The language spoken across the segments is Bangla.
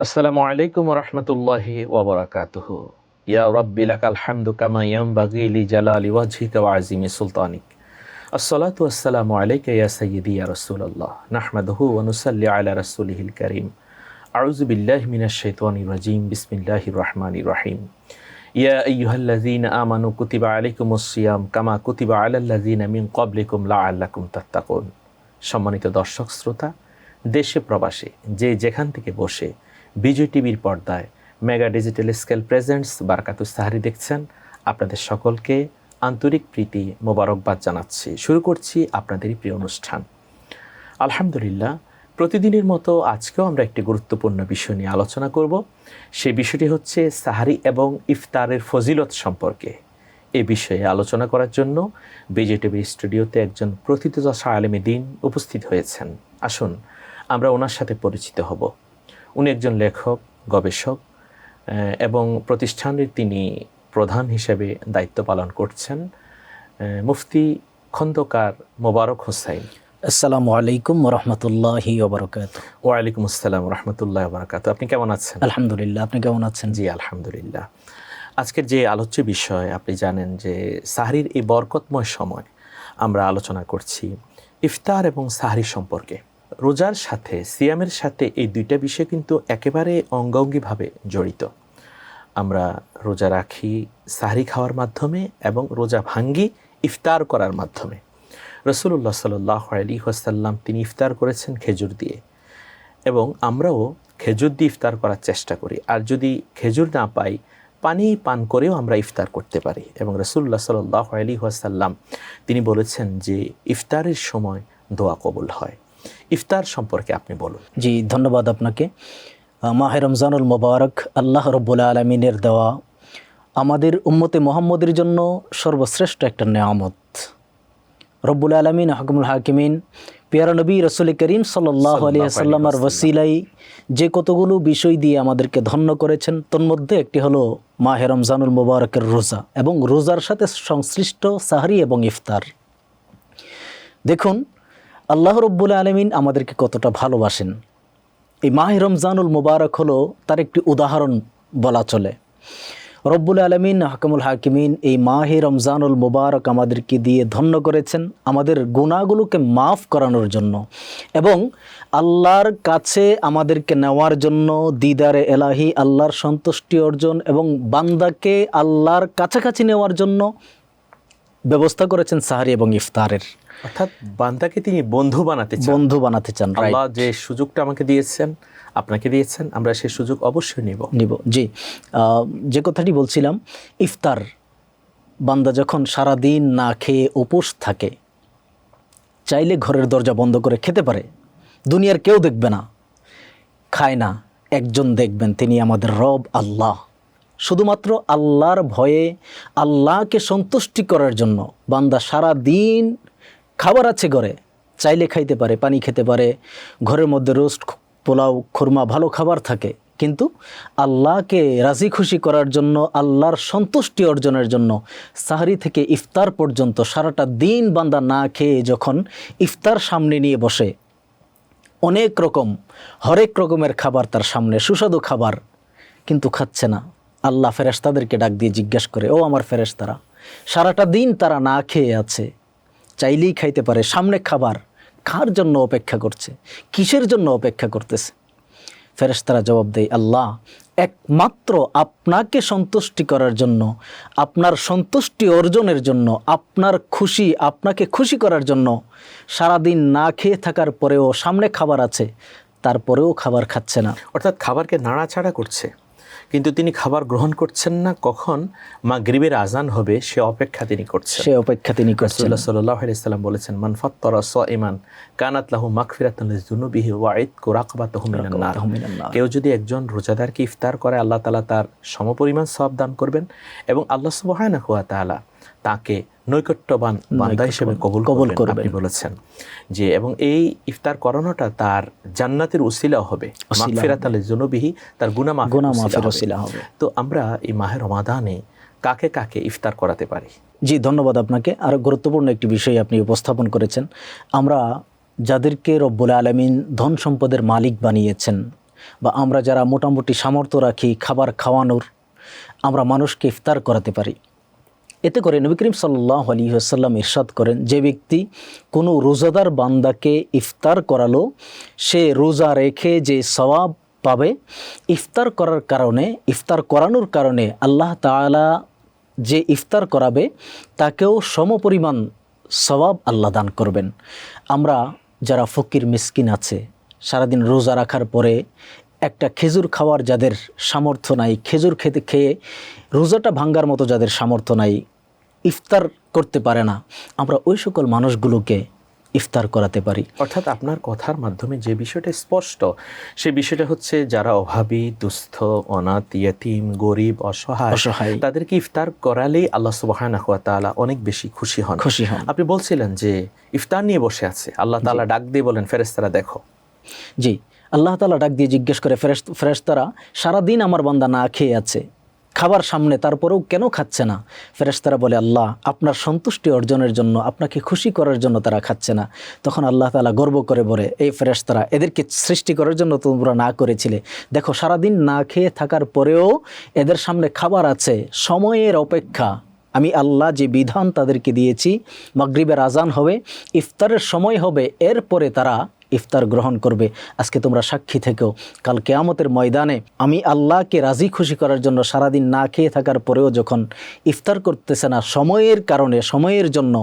আসসালামু আলাইকুম ওয়া রাহমাতুল্লাহি ওয়া বারাকাতুহু। ইয়া রাব্বি লাকাল হামদু কামা ইয়ানবাগি লিজালালি ওয়াজহিকা ওয়া আযীমি সুলতানিক। আসসালাতু ওয়াসসালামু আলাইকা ইয়া সাইয়্যিদি ইয়া রাসূলুল্লাহ। নাহমাদুহু ওয়া নুসাল্লি আলা রাসূলিহিল কারীম। আউযু বিল্লাহি মিনাশ শাইতানির রাজীম। বিসমিল্লাহির রাহমানির রাহিম। ইয়া আইয়ুহাল্লাযীনা আমানু কুতিবা আলাইকুমুস সিয়াম কামা কুতিবা আলাল্লাযীনা মিন ক্বাবলিকুম লাআল্লাকুম তাত্তাকুন। সম্মানিত দর্শক শ্রোতা, দেশে প্রবাসে যে যেখান থেকে বসে বিজয় টিভির পর্দায় mega digital scale presents Barakatus Sahri দেখছেন, আপনাদের সকলকে আন্তরিক প্রীতি মোবারকবাদ জানাচ্ছি। শুরু করছি আপনাদেরই প্রিয় অনুষ্ঠান। আলহামদুলিল্লাহ, প্রতিদিনের মতো আজকেও আমরা একটি গুরুত্বপূর্ণ বিষয় নিয়ে আলোচনা করব। সেই বিষয়টি হচ্ছে সাহারি এবং ইফতারের ফজিলত সম্পর্কে। এ বিষয়ে আলোচনা করার জন্য বিজয় টিভির স্টুডিওতে একজন প্রথিতযশা আলেমে দ্বীন উপস্থিত হয়েছেন। আসুন আমরা ওনার সাথে পরিচিত হব। উনি একজন লেখক, গবেষক এবং প্রতিষ্ঠানের তিনি প্রধান হিসেবে দায়িত্ব পালন করছেন। মুফতি খন্দকার মোবারক হোসাইন। আসসালামু আলাইকুম ওয়া রাহমাতুল্লাহি ওয়া বারাকাতুহু। ওয়া আলাইকুম আসসালাম ওয়া রাহমাতুল্লাহি ওয়া বারাকাতুহু। আপনি কেমন আছেন? আলহামদুলিল্লাহ, আপনি কেমন আছেন? জি আলহামদুলিল্লাহ। আজকের যে আলোচ্য বিষয়, আপনি জানেন যে সাহরির এই বরকতময় সময় আমরা আলোচনা করছি ইফতার এবং সাহরি সম্পর্কে। রোজার সাথে সিয়ামের সাথে এই দুইটা বিষয় কিন্তু একেবারে অঙ্গাঙ্গিভাবে জড়িত। আমরা রোজা রাখি সাহরি খাওয়ার মাধ্যমে এবং রোজা ভাঙ্গি ইফতার করার মাধ্যমে। রাসূলুল্লাহ সাল্লাল্লাহু আলাইহি ওয়াসাল্লাম তিনি ইফতার করেছেন খেজুর দিয়ে, এবং আমরাও খেজুর দিয়ে ইফতার করার চেষ্টা করি। আর যদি খেজুর না পাই, পানি পান করেও আমরা ইফতার করতে পারি। এবং রাসূলুল্লাহ সাল্লাল্লাহু আলাইহি ওয়াসাল্লাম তিনি বলেছেন যে ইফতারের সময় দোয়া কবুল হয়। ইফতার সম্পর্কে আপনি বলুন। জি, ধন্যবাদ আপনাকে। মাহে রমজানুল মুবারক আল্লাহ রাব্বুল আলামিনের দেওয়া আমাদের উম্মতে মুহাম্মদের জন্য সর্বশ্রেষ্ঠ একটা নেয়ামত। রব্বুল আলামিন হাকিমুল হাকিমিন পিয়ারা নবী রাসূল করিম সাল্লাল্লাহু আলাইহি ওয়াসাল্লামের ওসিলাই যে কতগুলো বিষয় দিয়ে আমাদেরকে ধন্য করেছেন, তন্মধ্যে একটি হলো মাহে রমজানুল মুবারকের রোজা এবং রোজার সাথে সংশ্লিষ্ট সাহরি এবং ইফতার। দেখুন, আল্লাহ রব্বুল আলামিন আমাদেরকে কতটা ভালোবাসেন। এই মাহে রমজানুল মুবারক হলো তার একটি উদাহরণ বলা চলে। রব্বুল আলামিন হাকিমুল হাকিমিন এই মাহে রমজানুল মুবারক আমাদেরকে দিয়ে ধন্য করেছেন আমাদের গুনাহগুলোকে মাফ করানোর জন্য এবং আল্লাহর কাছে আমাদেরকে নেওয়ার জন্য, দিদারে এলাহি আল্লাহর সন্তুষ্টি অর্জন এবং বান্দাকে আল্লাহর কাছাকাছি নেওয়ার জন্য ব্যবস্থা করেছেন সাহরি এবং ইফতারের। অর্থাৎ বান্দাকে তিনি বন্ধু বানাতে চান। আল্লাহ যে সুযোগটা আমাকে দিয়েছেন, আপনাকে দিয়েছেন, আমরা সেই সুযোগ অবশ্যই নিব। জি, যে কথাটি বলছিলাম, ইফতার বান্দা যখন সারাদিন না খেয়ে উপোস থাকে, চাইলে ঘরের দরজা বন্ধ করে খেতে পারে, দুনিয়ার কেউ দেখবে না, খায় না, একজন দেখবেন, তিনি আমাদের রব আল্লাহ। শুধুমাত্র আল্লাহর ভয়ে, আল্লাহকে সন্তুষ্টি করার জন্য বান্দা সারা দিন খাবার আছে ঘরে, চাইলে খাইতে পারে, পানি খেতে পারে, ঘরের মধ্যে রোস্ট, পোলাও, খুরমা, ভালো খাবার থাকে, কিন্তু আল্লাহকে রাজি খুশি করার জন্য, আল্লাহর সন্তুষ্টি অর্জনের জন্য সাহরি থেকে ইফতার পর্যন্ত সারাটা দিন বান্দা না খেয়ে যখন ইফতার সামনে নিয়ে বসে, অনেক রকম হরেক রকমের খাবার তার সামনে, সুস্বাদু খাবার, কিন্তু খাচ্ছে না। আল্লাহ ফেরেশতাদেরকে ডাক দিয়ে জিজ্ঞাসা করে, ও আমার ফেরেশতারা, সারাটা দিন তারা না খেয়ে আছে, চাইলেই খাইতে পারে, সামনে খাবার, কার জন্য অপেক্ষা করছে, কিসের জন্য অপেক্ষা করতেছে? ফেরেশতারা জবাব দেয়, আল্লাহ একমাত্র আপনাকে সন্তুষ্টি করার জন্য, আপনার সন্তুষ্টি অর্জনের জন্য, আপনাকে খুশি করার জন্য সারাদিন না খেয়ে থাকার পরেও সামনে খাবার আছে, তারপরেও খাবার খাচ্ছে না। অর্থাৎ খাবারকে নাড়াচাড়া করছে, কিন্তু তিনি খাবার গ্রহণ করছেন না। কখন মাগরিবের আজান হবে সে অপেক্ষা তিনি করছেন। রাসূলুল্লাহ সাল্লাল্লাহু আলাইহি ওয়াসাল্লাম বলেছেন, মান ফাত্তারা সাইমান কানাত লাহু মাগফিরাতুন লিযুনুবিহি ওয়া ইতকু রাকবাতাহু মিনান নার। কেউ যদি একজন রোজাদারকে ইফতার করে, আল্লাহ তাআলা তার সমপরিমাণ সওয়াব দান করবেন এবং আল্লাহ সুবহানাহু ওয়া তাআলা তাকে নৈকট্যবান বান্দা হিসেবে কবুল করবেন। আপনি বলেছেন যে, এবং এই ইফতার করানোটা তার জান্নাতের উসিলা হবে, মাগফিরাতাল লিযুনুবিহি, তার গুনাহ মাফের উসিলা হবে। তো আমরা এই মাহে রমাদানে কাকে কাকে ইফতার করাতে পারি? জি, ধন্যবাদ আপনাকে। আর গুরুত্বপূর্ণ একটি বিষয় আপনি উপস্থাপন করেছেন। আমরা যাদেরকে রব্বুল আলামিন ধন সম্পদের মালিক বানিয়েছেন, বা আমরা যারা মোটামুটি সামর্থ্য রাখি খাবার খাওয়ানোর, আমরা মানুষকে ইফতার করাতে পারি। এতে করে নবী করিম সাল্লাল্লাহু আলাইহি ওয়াসাল্লাম ইরশাদ করেন, যে ব্যক্তি কোনো রোজাদার বান্দাকে ইফতার করালো, সে রোজা রেখে যে সওয়াব পাবে, ইফতার করার কারণে, ইফতার করানোর কারণে আল্লাহ তাআলা যে ইফতার করাবে তাকেও সমপরিমাণ সওয়াব আল্লাহ দান করবেন। আমরা যারা ফকির মিসকিন আছে, সারাদিন রোজা রাখার পরে একটা খেজুর খাওয়ার যাদের সামর্থ্য নাই, খেজুর খেয়ে রোজাটা ভাঙ্গার মতো যাদের সামর্থ্য নাই, ইফতার করতে পারে না, আমরা ওই সকল মানুষগুলোকে ইফতার করাতে পারি। অর্থাৎ আপনার কথার মাধ্যমে যে বিষয়টা স্পষ্ট, সেই বিষয়টা হচ্ছে যারা অভাবী, দুস্থ, অনাথ, ইয়েতিম, গরিব, অসহায়, তাদেরকে ইফতার করালেই আল্লাহ সুবহানাহু ওয়া তাআলা অনেক বেশি খুশি হন। আপনি বলছিলেন যে ইফতার নিয়ে বসে আছে, আল্লাহ তাআলা ডাক দিয়ে বলেন, ফেরেশতারা দেখো। জি, আল্লাহ তাআলা ডাক দিয়ে জিজ্ঞেস করে, ফেরেশতারা সারাদিন আমার বান্দা না খেয়ে আছে, খাবার সামনে, তারপরেও কেন খাচ্ছে না? ফেরেশতারা বলে, আল্লাহ আপনার সন্তুষ্টি অর্জনের জন্য, আপনাকে খুশি করার জন্য তারা খাচ্ছে না। তখন আল্লাহ তাআলা গর্ব করে বলে, এই ফেরেশতারা, এদেরকে সৃষ্টি করার জন্য তোমরা না করেছিলে, দেখো সারাদিন না খেয়ে থাকার পরেও এদের সামনে খাবার আছে, সময়ের অপেক্ষা আমি আল্লাহ যে বিধান তাদেরকে দিয়েছি, মাগরিবের আজান হবে, ইফতারের সময় হবে, এরপরে তারা ইফতার গ্রহণ করবে। আজকে তোমরা সাক্ষী থেকেও, কাল কিয়ামতের ময়দানে আমি আল্লাহকে রাজি খুশি করার জন্য সারাদিন না খেয়ে থাকার পরেও যখন ইফতার করতেছে না, সময়ের কারণে, সময়ের জন্য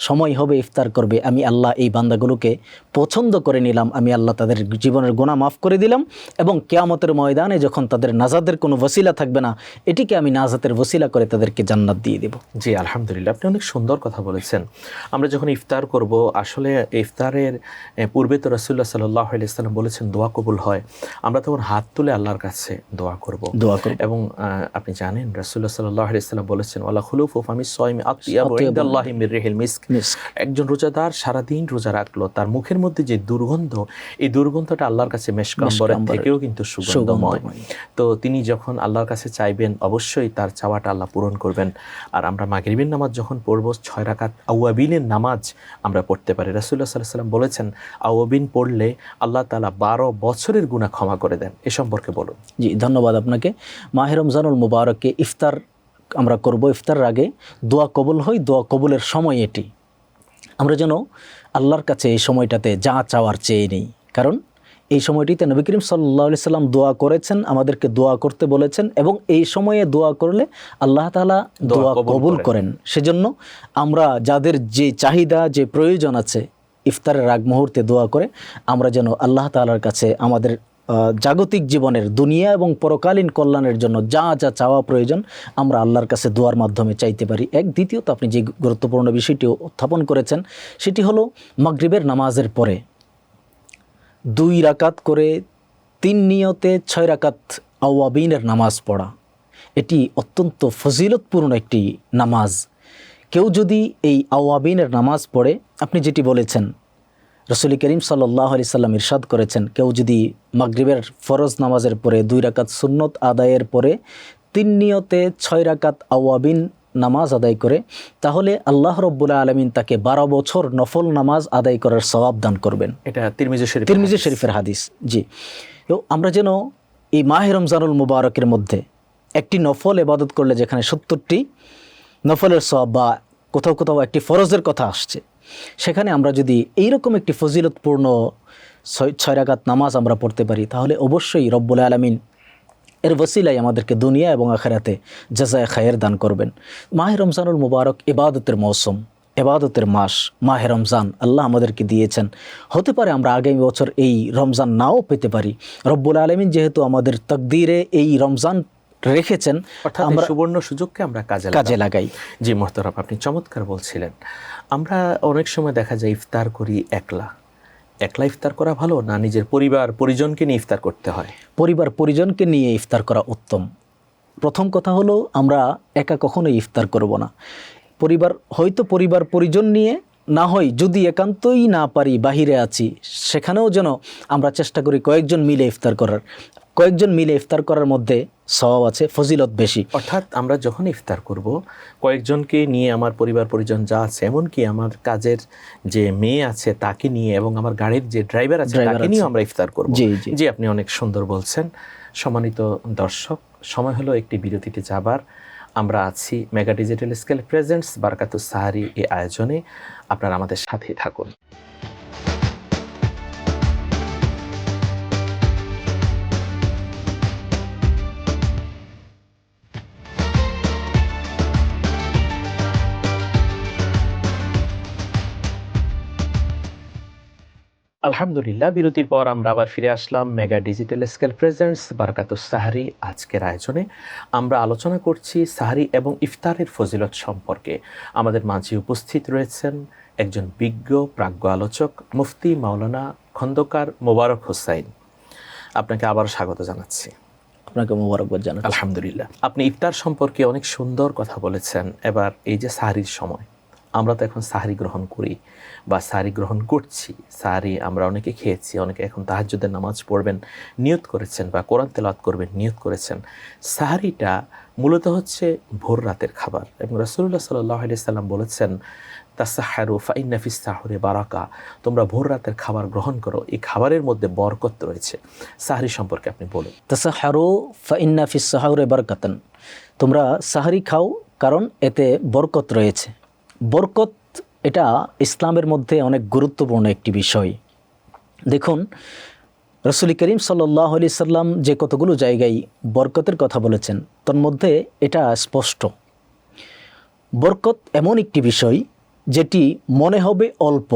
সময় হবে ইফতার করবে, আমি আল্লাহ এই বান্দাগুলোকে পছন্দ করে নিলাম, আমি আল্লাহ তাদের জীবনের গুনাহ মাফ করে দিলাম, এবং কিয়ামতের ময়দানে যখন তাদের নাজাতের কোনো ওসিলা থাকবে না, এটিকে আমি নাজাতের ওসিলা করে তাদেরকে জান্নাত দিয়ে দেব। জি, আলহামদুলিল্লাহ, আপনি অনেক সুন্দর কথা বলেছেন। আমরা যখন ইফতার করব, আসলে ইফতারের পূর্বে তো রাসূলুল্লাহ সাল্লাল্লাহু আলাইহি ওয়াসাল্লাম বলেছেন দোয়া কবুল হয়, আমরা তখন হাত তুলে আল্লাহর কাছে দোয়া করব। এবং আপনি জানেন রাসূলুল্লাহ সাল্লাল্লাহু আলাইহি ওয়াসাল্লাম বলেছেন, ওয়ালা খুলুফু ফামিস সাইমি আতিয়াবু ইনদাল্লাহি মির রিহিল মিস্ক। একজন রোজাদার সারাদিন রোজা রাখলো, তার মুখের মধ্যে যে দুর্গন্ধ, এই দুর্গন্ধটা আল্লাহর কাছে মেশক আম্বরের থেকেও কিন্তু সুগন্ধময়। তো তিনি যখন আল্লাহর কাছে চাইবেন, অবশ্যই তার চাওয়াটা আল্লাহ পূরণ করবেন। আর আমরা মাগরিবের নামাজ যখন পড়ব, 6 রাকাত আওয়াবিনের নামাজ আমরা পড়তে পারি। রাসূলুল্লাহ সাল্লাল্লাহু আলাইহি ওয়াসাল্লাম বলেছেন, আওয়াবিন পড়লে আল্লাহ তাআলা 12 বছরের গুনাহ ক্ষমা করে দেন। এ সম্পর্কে বলুন। জি, ধন্যবাদ আপনাকে। মাহে রমজানুল মুবারকে ইফতার আমরা করব, ইফতারের আগে দোয়া কবুল হয়, দোয়া কবুলের সময় এটি। আমরা যেন আল্লাহর কাছে এই সময়টাতে যা চাওয়ার চেয়ে নেই, কারণ এই সময়টিতে নবী করিম সাল্লাল্লাহু আলাইহি সাল্লাম দোয়া করেছেন, আমাদেরকে দোয়া করতে বলেছেন, এবং এই সময়ে দোয়া করলে আল্লাহ তাআলা দোয়া কবুল করেন। সেজন্য আমরা যাদের যে চাহিদা, যে প্রয়োজন আছে, ইফতারের আগ মুহূর্তে দোয়া করে আমরা যেন আল্লাহ তাআলার কাছে আমাদের জাগতিক জীবনের, দুনিয়া এবং পরকালীন কল্যাণের জন্য যা যা চাওয়া প্রয়োজন আমরা আল্লাহর কাছে দোয়ার মাধ্যমে চাইতে পারি। দ্বিতীয়ত আপনি যে গুরুত্বপূর্ণ বিষয়টি উত্থাপন করেছেন, সেটি হলো মাগরিবের নামাজের পরে 2 রাকাত করে 3 নিয়তে 6 রাকাত আওয়াবিনের নামাজ পড়া, এটি অত্যন্ত ফজিলতপূর্ণ একটি নামাজ। কেউ যদি এই আওয়াবিনের নামাজ পড়ে, আপনি যেটি বলেছেন, রাসূল করিম সাল্লাল্লাহু আলাইহি সাল্লাম ইরশাদ করেছেন, কেউ যদি মাগরিবের ফরজ নামাজের পরে 2 রাকাত সুন্নত আদায়ের পরে 3 নিয়তে 6 রাকাত আওয়াবিন নামাজ আদায় করে, তাহলে আল্লাহ রাব্বুল আলামিন তাকে 12 বছর নফল নামাজ আদায় করার সওয়াব দান করবেন। এটা তিরমিজি শরীফের হাদিস। জি, তো আমরা যেন এই মাহে রমজানুল মুবারকের মধ্যে একটি নফল ইবাদত করলে যেখানে 70টি নফলের সওয়াব বা কোথাও কোথাও একটি ফরজের কথা আসছে, সেখানে আমরা যদি এইরকম একটি ফজিলতপূর্ণ 6 রাকাত নামাজ আমরা পড়তে পারি, তাহলে অবশ্যই রব্বুল আলামিন এর ওসিলায় আমাদেরকে দুনিয়া এবং আখিরাতে জাযায়ে খায়ের দান করবেন। মাহে রমজানুল মুবারক ইবাদতের মৌসুম, ইবাদতের মাস। মাহে রমজান আল্লাহ আমাদেরকে দিয়েছেন, হতে পারে আমরা আগামী বছর এই রমজান নাও পেতে পারি। রব্বুল আলামিন যেহেতু আমাদের তাকদীরে এই রমজান রেখেছেন, আমরা সুবর্ণ সুযোগকে আমরা কাজে লাগাই। জি মোহতারাম, আপনি চমৎকার বলছিলেন। আমরা অনেক সময় দেখা যায় ইফতার করি একলা ইফতার করা ভালো না নিজের পরিবার পরিজনকে নিয়ে ইফতার করতে হয়? পরিবার পরিজনকে নিয়ে ইফতার করা উত্তম। প্রথম কথা হলো, আমরা একা কখনোই ইফতার করব না। পরিবার পরিজন নিয়ে, না হয় যদি একান্তই না পারি, বাহিরে আছি, সেখানেও যেন আমরা চেষ্টা করি কয়েকজন মিলে ইফতার করার মধ্যে সওয়াব আছে, ফজিলত বেশি। অর্থাৎ আমরা যখন ইফতার করব, কয়েকজনকে নিয়ে, আমার পরিবার পরিজন যা আছে, এমনকি আমার কাজের যে মেয়ে আছে তাকে নিয়ে, এবং আমার গাড়ির যে ড্রাইভার আছে তাকে নিয়ে আমরা ইফতার করব। জি জি জি, আপনি অনেক সুন্দর বলছেন। সম্মানিত দর্শক, সময় হলো একটি বিরতিতে যাবার। আমরা আছি mega digital scale presents Barakatus Sahri এই আয়োজনে। আপনারা আমাদের সাথেই থাকুন। আলহামদুলিল্লাহ, বিরতির পর আমরা আবার ফিরে আসলাম mega digital scale presents Barakatus Sahri আজকের আয়োজনে। আমরা আলোচনা করছি সাহারি এবং ইফতারের ফজিলত সম্পর্কে। আমাদের মাঝে উপস্থিত রয়েছেন একজন বিজ্ঞ প্রাজ্ঞ আলোচক, মুফতি মাওলানা খন্দকার মোবারক হোসাইন। আপনাকে আবার স্বাগত জানাচ্ছি। আপনাকে মোবারকবাদ জানাচ্ছি। আলহামদুলিল্লাহ, আপনি ইফতার সম্পর্কে অনেক সুন্দর কথা বলেছেন। এবার এই যে সাহারির সময়, আমরা তো এখন সাহারি গ্রহণ করি বা সাহারি গ্রহণ করছি। সাহারি আমরা অনেকে খেয়েছি, অনেকে এখন তাহাজ্জুদের নামাজ পড়বেন নিয়ত করেছেন, বা কোরআন তেলাওয়াত করবেন নিয়ত করেছেন। সাহারিটা মূলত হচ্ছে ভোর রাতের খাবার, এবং রাসূলুল্লাহ সাল্লাল্লাহু আলাইহি সাল্লাম বলেছেন, তাসাহহারু ফাইন্না ফিস সাহরি বারাকা, তোমরা ভোর রাতের খাবার গ্রহণ করো, এই খাবারের মধ্যে বরকত রয়েছে। সাহারি সম্পর্কে আপনি বলুন। তাসাহহারু ফাইন্না ফিস সাহরি বারাকাতান, তোমরা সাহারি খাও কারণ এতে বরকত রয়েছে। বরকত এটা ইসলামের মধ্যে অনেক গুরুত্বপূর্ণ একটি বিষয়। দেখুন, রাসূল করিম সাল্লাল্লাহু আলাইহি সাল্লাম যে কতগুলো জায়গায় বরকতের কথা বলেছেন, তার মধ্যে এটা স্পষ্ট। বরকত এমন একটি বিষয় যেটি মনে হবে অল্প,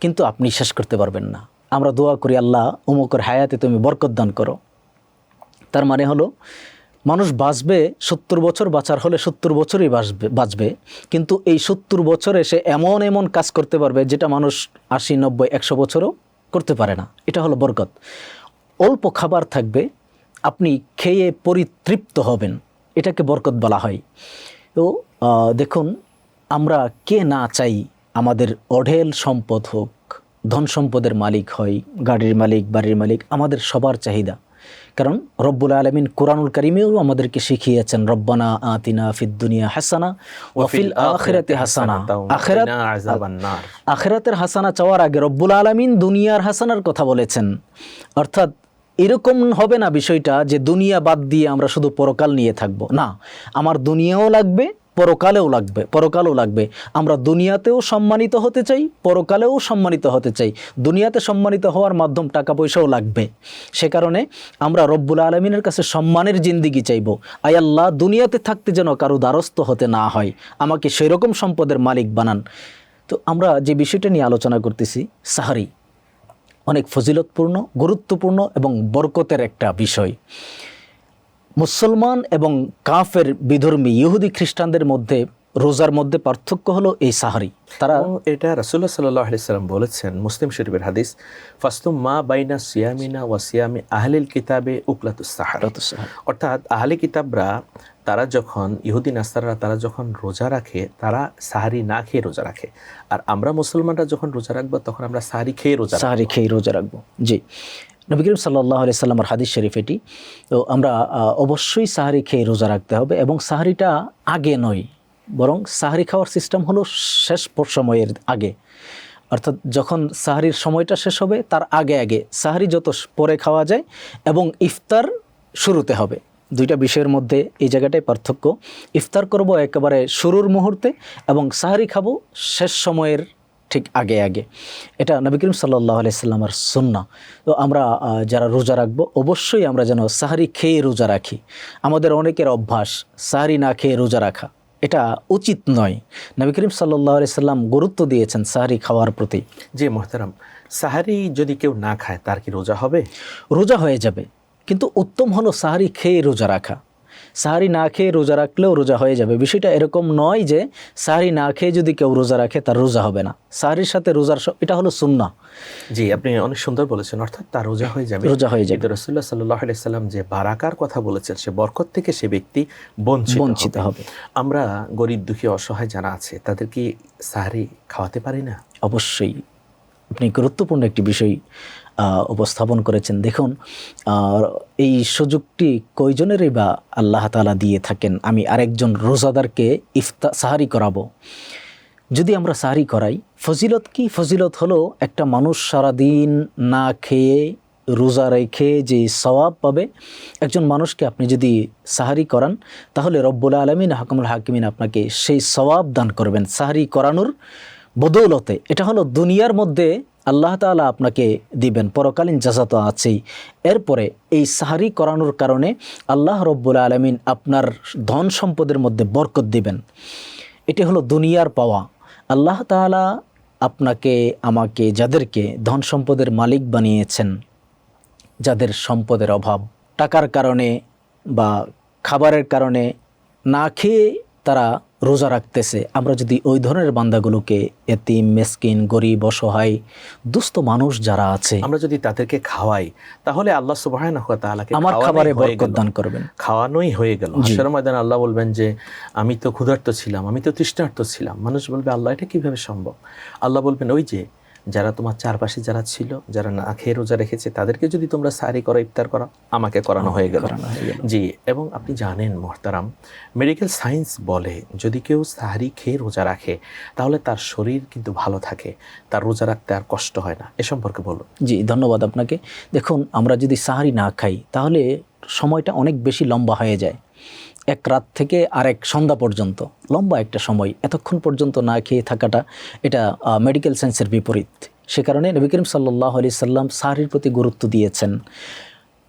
কিন্তু আপনি শেষ করতে পারবেন না। আমরা দোয়া করি, আল্লাহ উমুকের হায়াতে তুমি বরকত দান করো। তার মানে হলো, মানুষ বাঁচবে 70 বছর, বাঁচার হলে 70 বছরই বাঁচবে, কিন্তু এই 70 বছরে সে এমন এমন কাজ করতে পারবে যেটা মানুষ 80, 90, 100 বছরও করতে পারে না। এটা হলো বরকত। অল্প খাবার থাকবে, আপনি খেয়ে পরিতৃপ্ত হবেন, এটাকে বরকত বলা হয়। তো দেখুন, আমরা কে না চাই আমাদের অঢেল সম্পদ হোক, ধন সম্পদের মালিক হয়, গাড়ির মালিক, বাড়ির মালিক, আমাদের সবার চাহিদা। কারণ রব্বুল আলামিন কুরআনুল কারীমেও আমাদেরকে শিখিয়েছেন, রব্বানা আতিনা ফিদ দুনিয়া হাসানা ওয়া ফিল আখিরাতি হাসানা। আখিরাতের হাসানা চাওয়ার আগে রব্বুল আলামিন দুনিয়ার হাসানার কথা বলেছেন। অর্থাৎ এরকম হবে না বিষয়টা যে দুনিয়া বাদ দিয়ে আমরা শুধু পরকাল নিয়ে থাকব। না, আমার দুনিয়াও লাগবে, পরকালেও লাগবে। আমরা দুনিয়াতেও সম্মানিত হতে চাই, পরকালেও সম্মানিত হতে চাই। দুনিয়াতে সম্মানিত হওয়ার মাধ্যম টাকা পয়সাও লাগবে। সে কারণে আমরা রব্বুল আলামিনের কাছে সম্মানের জিন্দিগি চাইব। আয় আল্লাহ, দুনিয়াতে থাকতে যেন কারো দ্বারস্থ হতে না হয়, আমাকে সেরকম সম্পদের মালিক বানান। তো আমরা যে বিষয়টা নিয়ে আলোচনা করতেছি, সাহারি অনেক ফজিলতপূর্ণ, গুরুত্বপূর্ণ এবং বরকতের একটা বিষয়। মুসলমান এবং কাফের বিধর্মী ইহুদি খ্রিস্টানদের মধ্যে রোজার মধ্যে পার্থক্য হলো এই সাহারি। তারা এটা রাসূলুল্লাহ সাল্লাল্লাহু আলাইহি সাল্লাম বলেছেন, মুসলিম শরীফের হাদিস, ফাসতুম মা বাইনা সিয়ামিনা ওয়া সিয়ামি আহলিল কিতাবে উকলাতুস সাহার। অর্থাৎ আহলে কিতাবরা, তারা যখন, ইহুদি নাসারারা তারা যখন রোজা রাখে, তারা সাহারি না খেয়ে রোজা রাখে। আর আমরা মুসলমানরা যখন রোজা রাখবো, তখন আমরা সাহারি খেয়ে রোজা রাখবো। জি, নবী করিম সাল্লাল্লাহু আলাইহি সাল্লামের হাদিস শরীফ এটি। তো আমরা অবশ্যই সাহারি খেয়ে রোজা রাখতে হবে, এবং সাহারিটা আগে নয়, বরং সাহারি খাওয়ার সিস্টেম হলো শেষ সময়ের আগে। অর্থাৎ যখন সাহারির সময়টা শেষ হবে তার আগে সাহারি যত পরে খাওয়া যায়, এবং ইফতার শুরুতে হবে। দুইটা বিষয়ের মধ্যে এই জায়গাটাই পার্থক্য। ইফতার করব একেবারে শুরুর মুহূর্তে, এবং সাহারি খাবো শেষ সময়ের ঠিক আগে। এটা নবী করিম সাল্লাল্লাহু আলাইহি সাল্লামের সুন্নাহ। তো আমরা যারা রোজা রাখবো, অবশ্যই আমরা যেন সাহারি খেয়ে রোজা রাখি। আমাদের অনেকের অভ্যাস সাহারি না খেয়ে রোজা রাখা, এটা উচিত নয়। নবী করিম সাল্লাল্লাহু আলাইহি সাল্লাম গুরুত্ব দিয়েছেন সাহারি খাওয়ার প্রতি। জি মোহতারাম, সাহারি যদি কেউ না খায়, তার কি রোজা হবে? রোজা হয়ে যাবে, কিন্তু উত্তম হলো সাহারি খেয়ে রোজা রাখা। সাহারি না খেয়ে রোজা রাখলেও রোজা হয়ে যাবে। বিষয়টা এরকম নয় যে সাহারি না খেয়ে যদি কেউ রোজা রাখে তার রোজা হবে না। সাহারির সাথে রোজার, এটা হলো সুন্নাহ। জি, আপনি অনেক সুন্দর বলেছেন। অর্থাৎ তার রোজা হয়ে যাবে। রাসূলুল্লাহ সাল্লাল্লাহু আলাইহি সাল্লাম যে বারাকার কথা বলেছেন, সে বরকত থেকে সে ব্যক্তি বঞ্চিত হবে। আমরা গরিব দুঃখী অসহায় যারা আছে, তাদের কি সাহারি খাওয়াতে পারি না? অবশ্যই। আপনি গুরুত্বপূর্ণ একটি বিষয় উপস্থাপন করেছেন। দেখুন এই সুযোগটি কয়জনেরই বা আল্লাহ তাআলা দিয়ে থাকেন। আমি আরেকজন রোজাদারকে সাহারি করাবো। যদি আমরা সাহারি করাই, ফজিলত কি? ফজিলত হলো একটা মানুষ সারাদিন না খেয়ে রোজা রেখে যে সওয়াব পাবে, একজন মানুষকে আপনি যদি সাহারি করান তাহলে রব্বুল আলামিন হাকামুল হাকিমিন আপনাকে সেই সওয়াব দান করবেন সাহারি করানোর বদৌলতে। এটা হলো দুনিয়ার মধ্যে আল্লাহ তাআলা আপনাকে দিবেন, পরকালীন জাযা তো আছেই। এরপরে এই সাহারি করানোর কারণে আল্লাহ রব্বুল আলামিন আপনার ধন সম্পদের মধ্যে বরকত দিবেন। এটি হলো দুনিয়ার পাওয়া। আল্লাহ তাআলা আপনাকে আমাকে যাদেরকে ধন সম্পদের মালিক বানিয়েছেন, যাদের সম্পদের অভাব, টাকার কারণে বা খাবারের কারণে না খেয়ে তারা রোজা রাখতেছে, আমরা যদি ওই ধরনের বান্দাগুলোকে, এতিম, মিসকিন, গরিব, অসহায়, দুস্থ মানুষ যারা আছে, আমরা যদি তাদেরকে খাওয়াই, তাহলে আল্লাহ সুবহানাহু ওয়া তাআলাকে আমার খাবারে বরকত দান করবেন। খাওয়ানোই হয়ে গেল। হাশরের ময়দানে আল্লাহ বলবেন যে আমি তো ক্ষুধার্ত ছিলাম, আমি তো তৃষ্ণার্ত ছিলাম। মানুষ বলবে আল্লাহ এটা কিভাবে সম্ভব? আল্লাহ বলবেন ওই যে যারা তোমার চারপাশে যারা ছিল, যারা না খেয়ে রোজা রেখেছে, তাদেরকে যদি তোমরা সাহারি করো, ইফতার করো, আমাকে করানো হয়ে গেল। জি, এবং আপনি জানেন মোহতারাম, মেডিকেল সায়েন্স বলে যদি কেউ সাহারি খেয়ে রোজা রাখে তাহলে তার শরীর কিন্তু ভালো থাকে, তার রোজা রাখতে আর কষ্ট হয় না। এ সম্পর্কে বলুন। জি, ধন্যবাদ আপনাকে। দেখুন, আমরা যদি সাহারি না খাই তাহলে সময়টা অনেক বেশি লম্বা হয়ে যায়। এক রাত থেকে আরেক সন্ধ্যা পর্যন্ত লম্বা একটা সময়, এতক্ষণ পর্যন্ত না খেয়ে থাকাটা এটা মেডিকেল সায়েন্সের বিপরীত। সে কারণে নবী করিম সাল্লাল্লাহু আলাইহি সাল্লাম সাহরির প্রতি গুরুত্ব দিয়েছেন।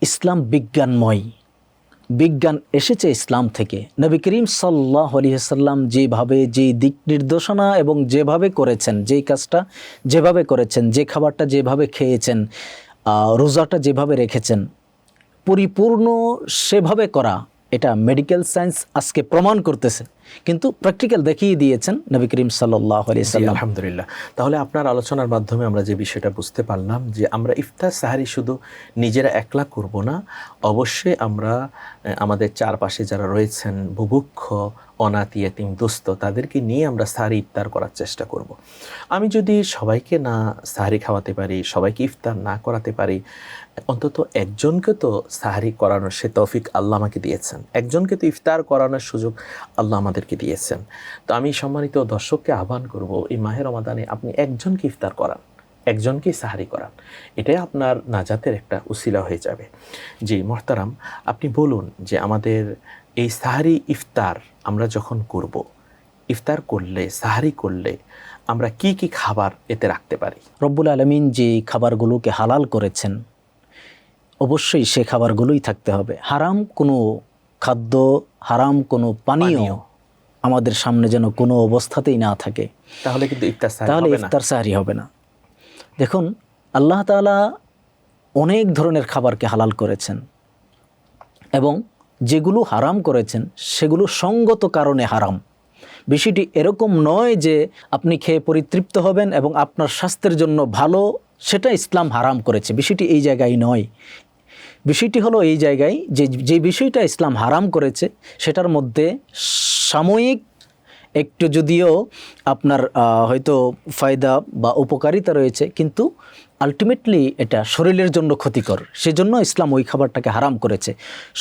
ইসলাম বিজ্ঞানময়, বিজ্ঞান এসেছে ইসলাম থেকে। নবী করিম সাল্লাল্লাহু আলাইহি সাল্লাম যেভাবে, যে দিক নির্দেশনা এবং যেভাবে করেছেন, যেই কাজটা যেভাবে করেছেন, যে খাবারটা যেভাবে খেয়েছেন, রোজাটা যেভাবে রেখেছেন, পরিপূর্ণ সেভাবে করা, এটা মেডিকেল সায়েন্স আজকে প্রমাণ করতেছে, কিন্তু প্র্যাকটিক্যাল দেখিয়ে দিয়েছেন নবী করিম সাল্লাল্লাহু আলাইহি সাল্লাম। আলহামদুলিল্লাহ। তাহলে আপনার আলোচনার মাধ্যমে আমরা যে বিষয়টা বুঝতে পারলাম যে আমরা ইফতার সাহারি শুধু নিজেরা একলা করব না, অবশ্যই আমরা আমাদের চারপাশে যারা রয়েছেন বুভুক্ষ, অনাথ, ইয়েতিম, দুস্থ, তাদেরকে নিয়ে আমরা সাহারি ইফতার করার চেষ্টা করব। আমি যদি সবাইকে না সাহারি খাওয়াতে পারি, সবাইকে ইফতার না করাতে পারি, অন্তত একজনকে তো সাহারি করানোর সে তৌফিক আল্লাহ আমাকে দিয়েছেন, একজনকে তো ইফতার করানোর সুযোগ আল্লাহ আমাদেরকে দিয়েছেন। তো আমি সম্মানিত দর্শককে আহ্বান করব, এই মাহে রমাদানে আপনি একজনকে ইফতার করান, একজনকে সাহারি করান, এটাই আপনার নাজাতের একটা উসিলা হয়ে যাবে। জি মোহতারাম, আপনি বলুন যে আমাদের এই সাহারি ইফতার আমরা যখন করব, ইফতার করলে, সাহারি করলে আমরা কি কি খাবার এতে রাখতে পারি? রব্বুল আলামিন যে খাবারগুলোকে হালাল করেছেন, অবশ্যই সে খাবারগুলোই থাকতে হবে। হারাম কোনো খাদ্য, হারাম কোনো পানীয় আমাদের সামনে যেন কোনো অবস্থাতেই না থাকে, তাহলে কিন্তু ইফতার সাহারি হবে না। দেখুন, আল্লাহ তাআলা অনেক ধরনের খাবারকে হালাল করেছেন এবং যেগুলো হারাম করেছেন সেগুলো সঙ্গত কারণে হারাম। বিষয়টি এরকম নয় যে আপনি খেয়ে পরিতৃপ্ত হবেন এবং আপনার স্বাস্থ্যের জন্য ভালো, সেটা ইসলাম হারাম করেছে। বিষয়টি এই জায়গায় নয়। বিষয়টি হলো এই জায়গায় যে বিষয়টা ইসলাম হারাম করেছে সেটার মধ্যে সাময়িক একটু যদিও আপনার হয়তো ফায়দা বা উপকারিতা রয়েছে, কিন্তু আলটিমেটলি এটা শরীরের জন্য ক্ষতিকর। সেজন্য ইসলাম ওই খাবারটাকে হারাম করেছে।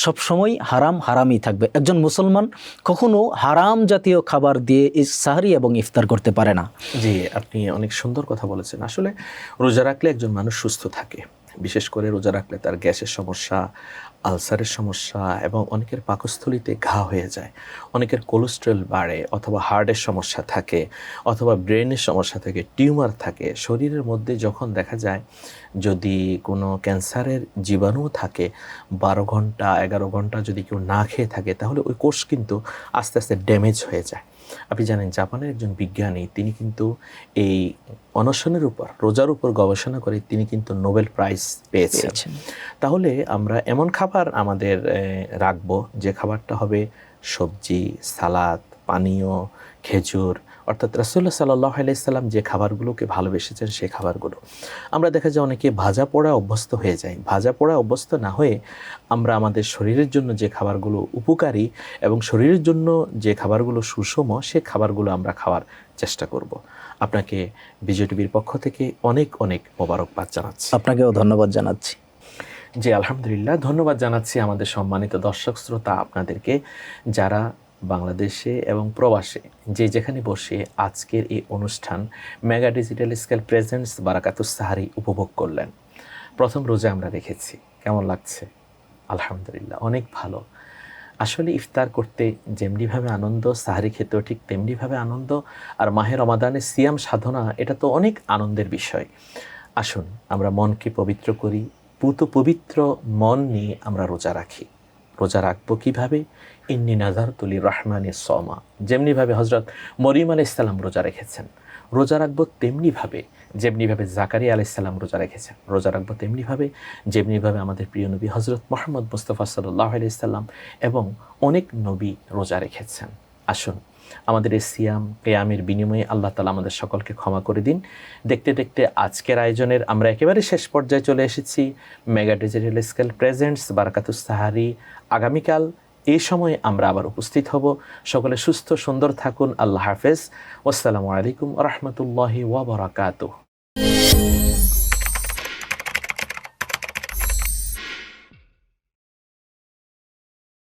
সব সময় হারাম হারামই থাকবে। একজন মুসলমান কখনো হারাম জাতীয় খাবার দিয়ে সাহরি এবং ইফতার করতে পারে না। জি, আপনি অনেক সুন্দর কথা বলেছেন। আসলে রোজা রাখলে একজন মানুষ সুস্থ থাকে, বিশেষ করে রোজা রাখলে তার গ্যাসের সমস্যা, আলসারের সমস্যা এবং অনেকের পাকস্থলীতে ঘা হয়ে যায়, অনেকের কোলেস্ট্রল বাড়ে, অথবা হার্টের সমস্যা থাকে, অথবা ব্রেনের সমস্যা থাকে, টিউমার থাকে। শরীরের মধ্যে যখন দেখা যায় যদি কোনো ক্যান্সারের জীবাণু থাকে, 12 ঘন্টা 11 ঘন্টা যদি কেউ না খেয়ে থাকে, তাহলে ওই কোষ কিন্তু আস্তে আস্তে ড্যামেজ হয়ে যায়। আপনি জানেন জাপানের একজন বিজ্ঞানী, তিনি কিন্তু এই অনশনের উপর, রোজার উপর গবেষণা করে তিনি কিন্তু নোবেল প্রাইজ পেয়েছেন। তাহলে আমরা এমন খাবার আমাদের রাখবো যে খাবারটা হবে সবজি, সালাদ, পানীয়, খেজুর, অর্থাৎ রাসূলুল্লাহ সাল্লাল্লাহু আলাইহি সাল্লাম যে খাবারগুলোকে ভালোবেসেছেন সেই খাবারগুলো। আমরা দেখা যায় অনেকে ভাজা পোড়া অভ্যস্ত হয়ে যায়। ভাজা পোড়া অভ্যস্ত না হয়ে আমরা আমাদের শরীরের জন্য যে খাবারগুলো উপকারী এবং শরীরের জন্য যে খাবারগুলো সুষম, সে খাবারগুলো আমরা খাওয়ার চেষ্টা করব। আপনাকে বিজয় টিভির পক্ষ থেকে অনেক অনেক মোবারকবাদ জানাচ্ছি। আপনাকেও ধন্যবাদ জানাচ্ছি। জি আলহামদুলিল্লাহ, ধন্যবাদ জানাচ্ছি আমাদের সম্মানিত দর্শক শ্রোতা আপনাদেরকে, যারা বাংলাদেশে এবং প্রবাসে যে যেখানে বসে আজকের এই অনুষ্ঠান mega digital scale presents Barakatus Sahri উপভোগ করলেন। প্রথম রোজা আমরা রেখেছি, কেমন লাগছে? আলহামদুলিল্লাহ অনেক ভালো। আসলে ইফতার করতে যেমনিভাবে আনন্দ, সাহারি খেতেও ঠিক তেমনিভাবে আনন্দ। আর মাহে রমাদানের সিয়াম সাধনা, এটা তো অনেক আনন্দের বিষয়। আসুন আমরা মনকে পবিত্র করি, পবিত্র মন নিয়ে আমরা রোজা রাখি। রোজা রাখবো কীভাবে? ইন্নি নাযারতু লির-রাহমানি সওমা, যেমনিভাবে হজরত মরিয়ম আলাইহিস সালাম রোজা রেখেছেন। রোজা রাখবো তেমনিভাবে যেমনিভাবে জাকারিয়া আলাইহিস সালাম রোজা রেখেছেন। রোজা রাখবো তেমনিভাবে যেমনিভাবে আমাদের প্রিয় নবী হজরত মুহাম্মদ মুস্তাফা সাল্লাল্লাহু আলাইহি সাল্লাম এবং অনেক নবী রোজা রেখেছেন। আসুন আমাদের এই সিয়াম কিয়ামের বিনিময়ে আল্লাহ তাআলা আমাদের সকলকে ক্ষমা করে দিন। দেখতে দেখতে আজকের আয়োজনের আমরা একেবারে শেষ পর্যায়ে চলে এসেছি। Mega digital scale presents Barakatus Sahri আগামীকাল এই সময়ে আমরা আবার উপস্থিত হব। সকলে সুস্থ সুন্দর থাকুন। আল্লাহ হাফেজ। আসসালামু আলাইকুম ওয়া রাহমাতুল্লাহি ওয়া বারাকাতুহু।